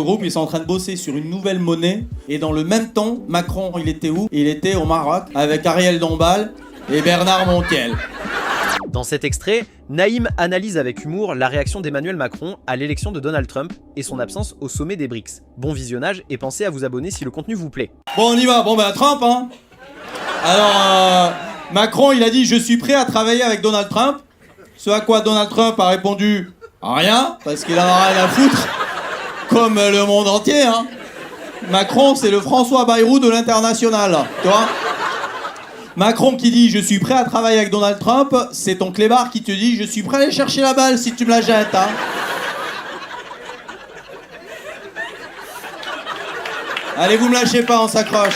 Groupe, ils sont en train de bosser sur une nouvelle monnaie. Et dans le même temps, Macron, il était où? Il était au Maroc avec Ariel Dombal et Bernard Montiel. Dans cet extrait, Naïm analyse avec humour la réaction d'Emmanuel Macron à l'élection de Donald Trump et son absence au sommet des BRICS. Bon visionnage et pensez à vous abonner si le contenu vous plaît. Bon, on y va. Bon, Trump, hein. Alors, Macron, il a dit « Je suis prêt à travailler avec Donald Trump ». Ce à quoi Donald Trump a répondu « Rien, parce qu'il en a rien à foutre ». Comme le monde entier, hein. Macron, c'est le François Bayrou de l'international, tu vois. Macron qui dit « Je suis prêt à travailler avec Donald Trump », c'est ton clébard qui te dit « Je suis prêt à aller chercher la balle si tu me la jettes, hein ». Allez, vous me lâchez pas, on s'accroche.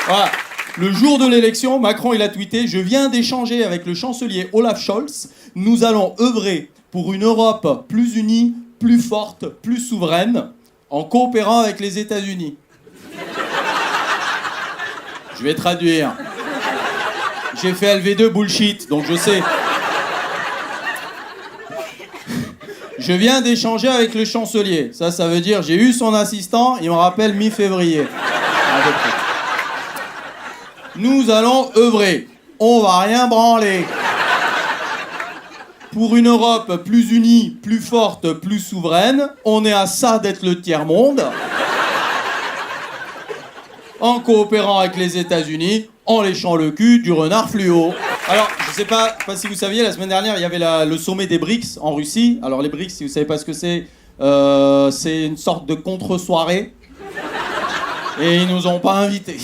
Voilà. Le jour de l'élection, Macron, il a tweeté « Je viens d'échanger avec le chancelier Olaf Scholz. Nous allons œuvrer pour une Europe plus unie, plus forte, plus souveraine, en coopérant avec les États-Unis. » Je vais traduire. J'ai fait LV2 bullshit, donc je sais. Je viens d'échanger avec le chancelier. Ça veut dire j'ai eu son assistant, il me rappelle mi-février. Nous allons œuvrer. On va rien branler. Pour une Europe plus unie, plus forte, plus souveraine, on est à ça d'être le tiers-monde. En coopérant avec les États-Unis, en léchant le cul du renard fluo. Alors, je sais pas si vous saviez, la semaine dernière, il y avait le sommet des BRICS en Russie. Alors, les BRICS, si vous savez pas ce que c'est une sorte de contre-soirée. Et ils nous ont pas invités.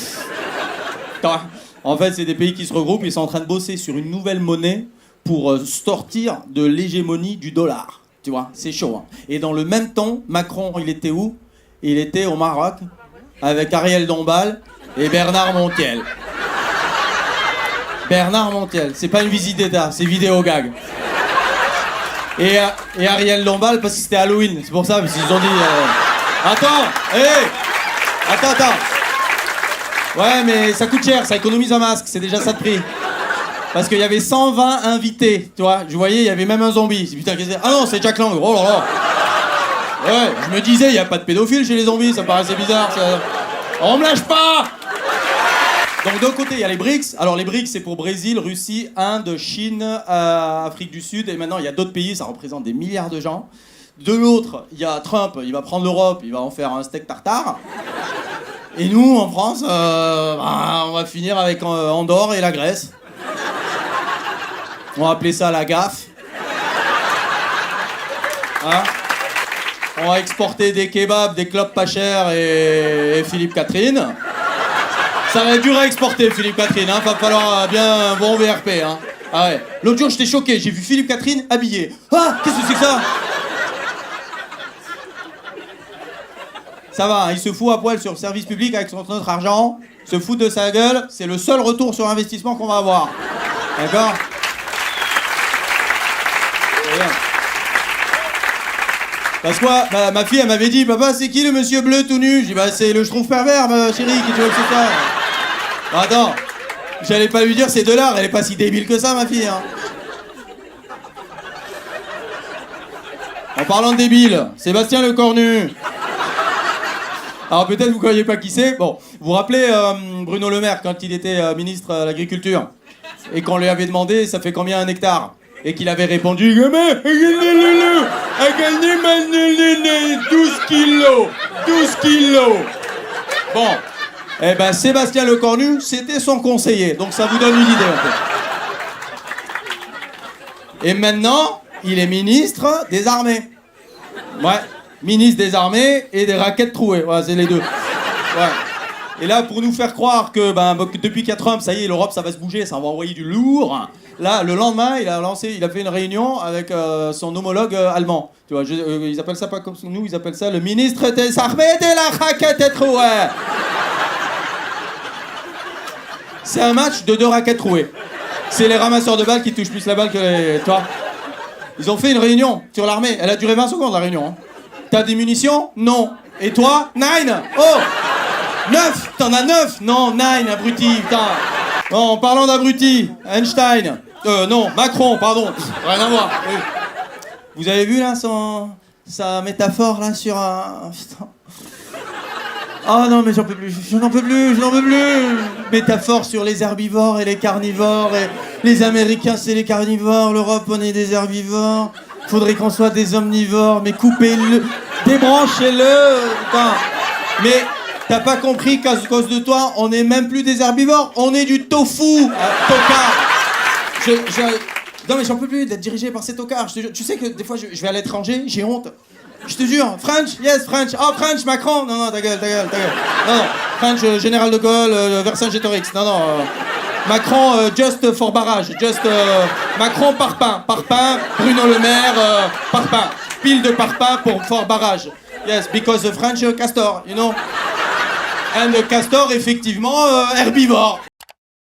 En fait, c'est des pays qui se regroupent, ils sont en train de bosser sur une nouvelle monnaie pour sortir de l'hégémonie du dollar. Tu vois, c'est chaud. Hein. Et dans le même temps, Macron, il était où? Il était au Maroc avec Ariel Dombal et Bernard Montiel. Bernard Montiel, c'est pas une visite d'État, c'est vidéo gag. Et Ariel Dombal, parce que c'était Halloween, c'est pour ça, parce qu'ils ont dit... Attends, Attends. Ouais, mais ça coûte cher, ça économise un masque, c'est déjà ça de prix. Parce qu'il y avait 120 invités, tu vois. Je voyais, il y avait même un zombie. Putain, qu'est-ce que c'est? Ah non, c'est Jack Lang, oh là là. Ouais, je me disais, il n'y a pas de pédophiles chez les zombies, ça me paraissait bizarre, ça... On me lâche pas! Donc d'un côté, il y a les BRICS. Alors les BRICS, c'est pour Brésil, Russie, Inde, Chine, Afrique du Sud. Et maintenant, il y a d'autres pays, ça représente des milliards de gens. De l'autre, il y a Trump, il va prendre l'Europe, il va en faire un steak tartare. Et nous, en France, on va finir avec Andorre et la Grèce. On va appeler ça la gaffe. Hein? On va exporter des kebabs, des clopes pas chères et Philippe Catherine. Ça va être dur à exporter, Philippe Catherine, hein. Va falloir bien bon VRP, hein. Ah ouais. L'autre jour, j'étais choqué, j'ai vu Philippe Catherine habillé. Ah, qu'est-ce que c'est que ça? Ça va, hein, il se fout à poil sur le service public avec notre argent, se fout de sa gueule, c'est le seul retour sur investissement qu'on va avoir. D'accord? Parce que moi, ma fille, elle m'avait dit, papa, c'est qui le monsieur bleu tout nu? J'ai dit, c'est le je trouve pervers, ma chérie, qui te veut que c'est ça? Attends, j'allais pas lui dire c'est de l'art, elle est pas si débile que ça, ma fille, hein. En parlant de débile, Sébastien Lecornu. Alors peut-être vous ne croyez pas qui c'est. Bon, vous vous rappelez Bruno Le Maire quand il était ministre de l'Agriculture et qu'on lui avait demandé ça fait combien un hectare et qu'il avait répondu 12 kilos. 12 kilos. Bon, eh ben Sébastien Lecornu, c'était son conseiller, donc ça vous donne une idée un peu. Et maintenant, il est ministre des Armées. Ouais. Ministre des Armées et des raquettes trouées. Voilà, c'est les deux. Ouais. Et là, pour nous faire croire que depuis 4 ans, ça y est, l'Europe, ça va se bouger, ça va envoyer du lourd. Là, le lendemain, il a fait une réunion avec son homologue allemand. Tu vois, ils appellent ça pas comme nous, ils appellent ça le ministre des Armées et de la raquette trouée. C'est un match de 2 raquettes trouées. C'est les ramasseurs de balles qui touchent plus la balle que les... Toi. Ils ont fait une réunion sur l'armée. Elle a duré 20 secondes, la réunion. Hein. T'as des munitions? Non. Et toi? 9. Oh 9. T'en as 9. Non, 9, abruti, putain. Bon, en parlant d'abruti, Einstein. Non, Macron, pardon. Rien à voir. Vous avez vu, là, sa métaphore là sur un... Putain. Oh non mais j'en peux plus, je n'en peux plus. Métaphore sur les herbivores et les carnivores, et les Américains c'est les carnivores, l'Europe on est des herbivores. Faudrait qu'on soit des omnivores, mais coupez-le, débranchez-le. Putain. Mais t'as pas compris qu'à cause de toi, on est même plus des herbivores, on est du tofu, tocard. Non mais j'en peux plus d'être dirigé par ces tocards, je te jure. Tu sais que des fois je vais à l'étranger, j'ai honte. Je te jure, French, yes, French. Oh, French, Macron. Non, ta gueule. Non, French, Général de Gaulle, Vercingétorix. Non. Macron, just for barrage. Macron, Parpin. Bruno Le Maire, Parpin. Pile de Parpin for barrage. Yes, because the French, castor, you know. And castor, effectivement, herbivore.